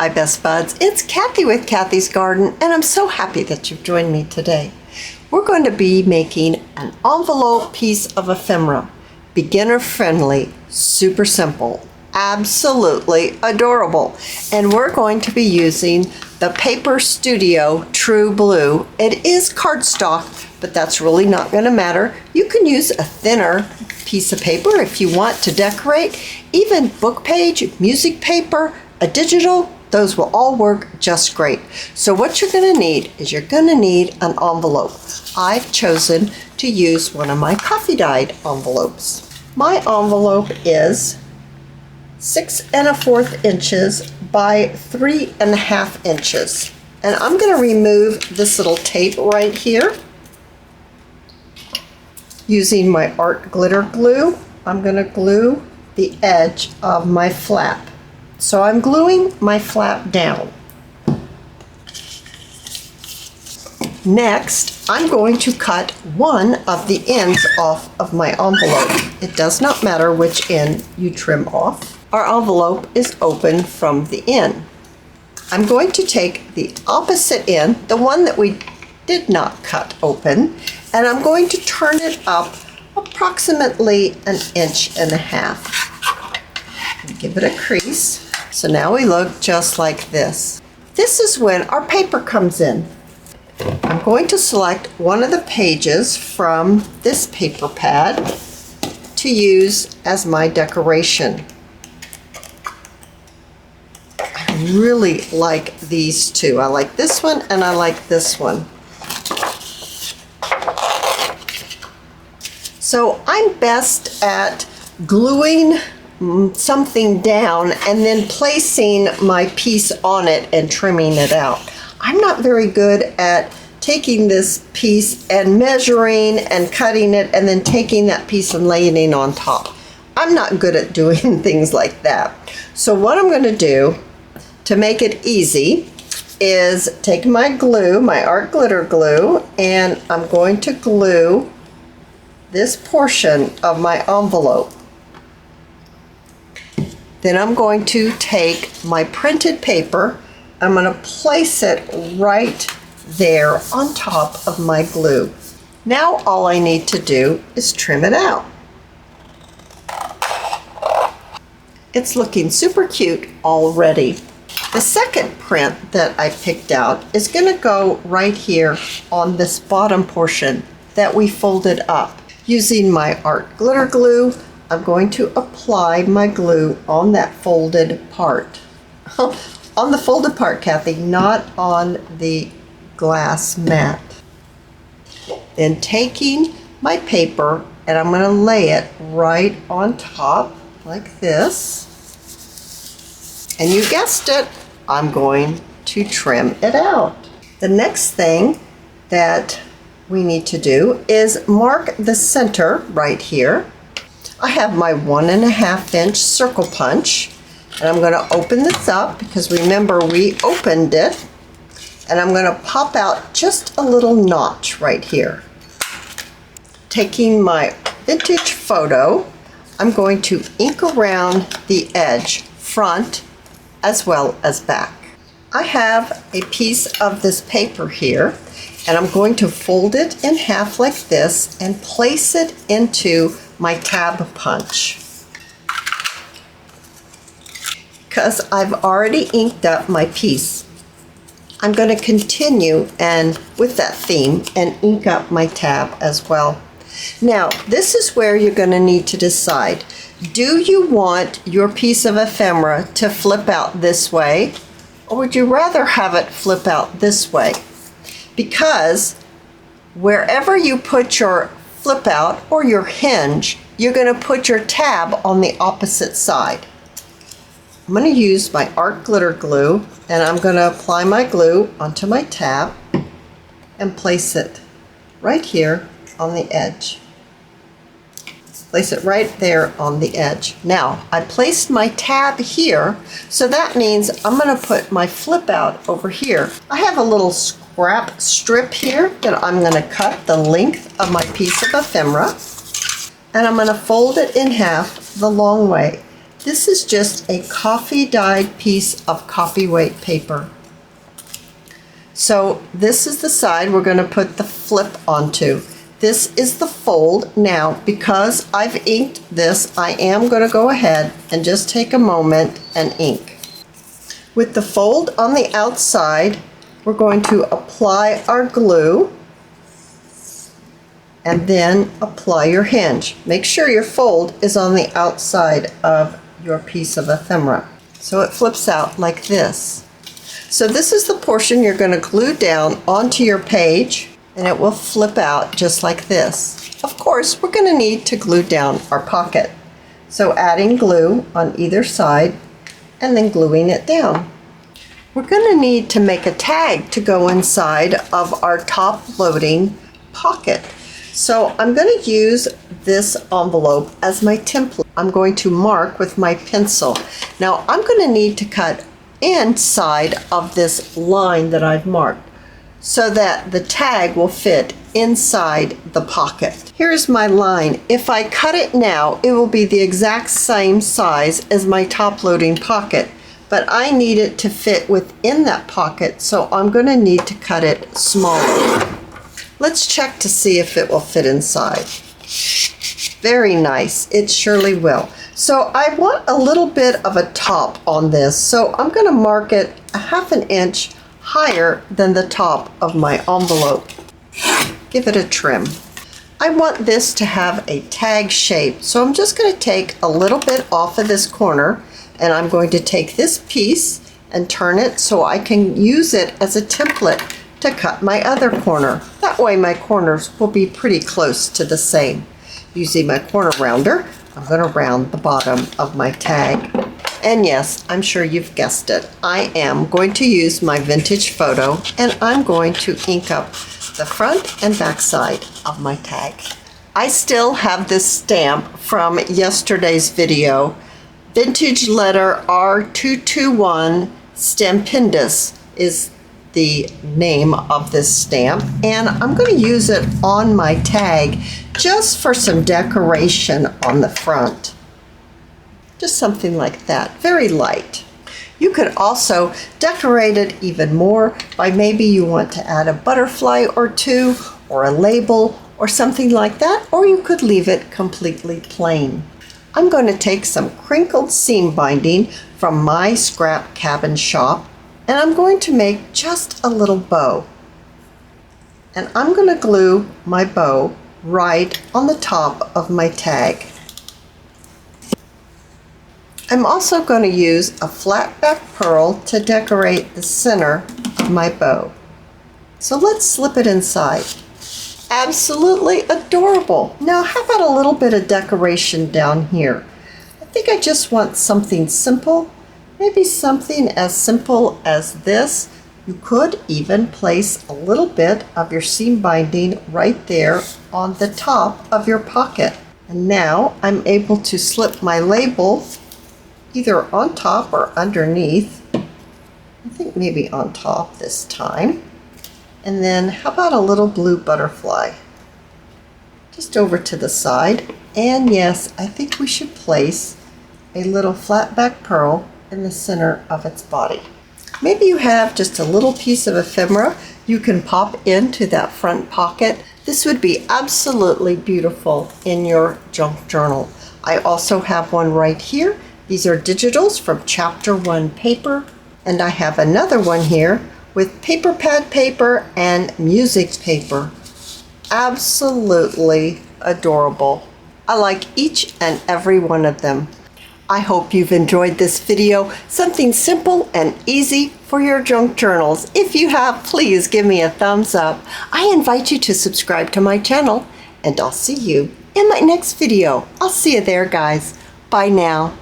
Hi Best Buds, it's Cathy with Cathy's Garden, and I'm so happy that you've joined me today. We're going to be making an envelope piece of ephemera. Beginner friendly, super simple, absolutely adorable. And we're going to be using the Paper Studio True Blue. It is cardstock, but that's really not going to matter. You can use a thinner piece of paper if you want to decorate, even book page, music paper, a digital, those will all work just great. So what you're going to need is you're going to need an envelope. I've chosen to use one of my coffee dyed envelopes. My envelope is 6 1/4 inches by 3 1/2 inches. And I'm going to remove this little tape right here. Using my art glitter glue, I'm going to glue the edge of my flap. So I'm gluing my flap down. Next, I'm going to cut one of the ends off of my envelope. It does not matter which end you trim off. Our envelope is open from the end. I'm going to take the opposite end, the one that we did not cut open, and I'm going to turn it up approximately 1.5 inches. Give it a crease. So now we look just like this. This is when our paper comes in. I'm going to select one of the pages from this paper pad to use as my decoration. I really like these two. I like this one and I like this one. So I'm best at gluing something down and then placing my piece on it and trimming it out. I'm not very good at taking this piece and measuring and cutting it and then taking that piece and laying it on top. I'm not good at doing things like that. So what I'm going to do to make it easy is take my glue, my art glitter glue, and I'm going to glue this portion of my envelope. Then I'm going to take my printed paper, I'm going to place it right there on top of my glue. Now all I need to do is trim it out. It's looking super cute already. The second print that I picked out is going to go right here on this bottom portion that we folded up. Using my art glitter glue, I'm going to apply my glue on that folded part. On the folded part, Cathy, not on the glass mat. Then taking my paper and I'm going to lay it right on top like this. And you guessed it, I'm going to trim it out. The next thing that we need to do is mark the center right here. I have my 1 1/2 inch circle punch, and I'm going to open this up because remember we opened it, and I'm going to pop out just a little notch right here. Taking my vintage photo, I'm going to ink around the edge, front as well as back. I have a piece of this paper here, and I'm going to fold it in half like this and place it into my tab punch. Because I've already inked up my piece, I'm going to continue and with that theme and ink up my tab as well. Now this is where you're going to need to decide, do you want your piece of ephemera to flip out this way, or would you rather have it flip out this way? Because wherever you put your flip out or your hinge, you're going to put your tab on the opposite side. I'm going to use my art glitter glue and I'm going to apply my glue onto my tab and place it right here on the edge. Place it right there on the edge. Now I placed my tab here, so that means I'm going to put my flip out over here. I have a little scrap strip here that I'm going to cut the length of my piece of ephemera, and I'm going to fold it in half the long way. This is just a coffee dyed piece of copyweight paper. So this is the side we're going to put the flip onto. This is the fold. Now, because I've inked this, I am going to go ahead and just take a moment and ink. With the fold on the outside, we're going to apply our glue and then apply your hinge. Make sure your fold is on the outside of your piece of ephemera. So it flips out like this. So this is the portion you're going to glue down onto your page, and it will flip out just like this. Of course, we're going to need to glue down our pocket. So adding glue on either side and then gluing it down. We're going to need to make a tag to go inside of our top loading pocket. So I'm going to use this envelope as my template. I'm going to mark with my pencil. Now I'm going to need to cut inside of this line that I've marked so that the tag will fit inside the pocket. Here's my line. If I cut it now, it will be the exact same size as my top loading pocket, but I need it to fit within that pocket, so I'm going to need to cut it smaller. Let's check to see if it will fit inside. Very nice, it surely will. So I want a little bit of a top on this, so I'm going to mark it a ½ inch higher than the top of my envelope. Give it a trim. I want this to have a tag shape, so I'm just going to take a little bit off of this corner, and I'm going to take this piece and turn it so I can use it as a template to cut my other corner. That way my corners will be pretty close to the same. Using my corner rounder, I'm going to round the bottom of my tag. And yes, I'm sure you've guessed it. I am going to use my vintage photo, and I'm going to ink up the front and back side of my tag. I still have this stamp from yesterday's video. Vintage letter R221 Stampendous is the name of this stamp, and I'm going to use it on my tag just for some decoration on the front. Just something like that, very light. You could also decorate it even more by maybe you want to add a butterfly or two or a label or something like that, or you could leave it completely plain. I'm going to take some crinkled seam binding from my scrap cabin shop, and I'm going to make just a little bow. And I'm going to glue my bow right on the top of my tag. I'm also going to use a flat back pearl to decorate the center of my bow. So let's slip it inside. Absolutely adorable. Now how about a little bit of decoration down here? I think I just want something simple. Maybe something as simple as this. You could even place a little bit of your seam binding right there on the top of your pocket. And now I'm able to slip my label either on top or underneath. I think maybe on top this time. And then how about a little blue butterfly? Just over to the side. And yes, I think we should place a little flat back pearl in the center of its body. Maybe you have just a little piece of ephemera you can pop into that front pocket. This would be absolutely beautiful in your junk journal. I also have one right here. These are digitals from Chapter 1 paper, and I have another one here with paper pad paper and music paper. Absolutely adorable. I like each and every one of them. I hope you've enjoyed this video, something simple and easy for your junk journals. If you have, please give me a thumbs up. I invite you to subscribe to my channel, and I'll see you in my next video. I'll see you there, guys. Bye now.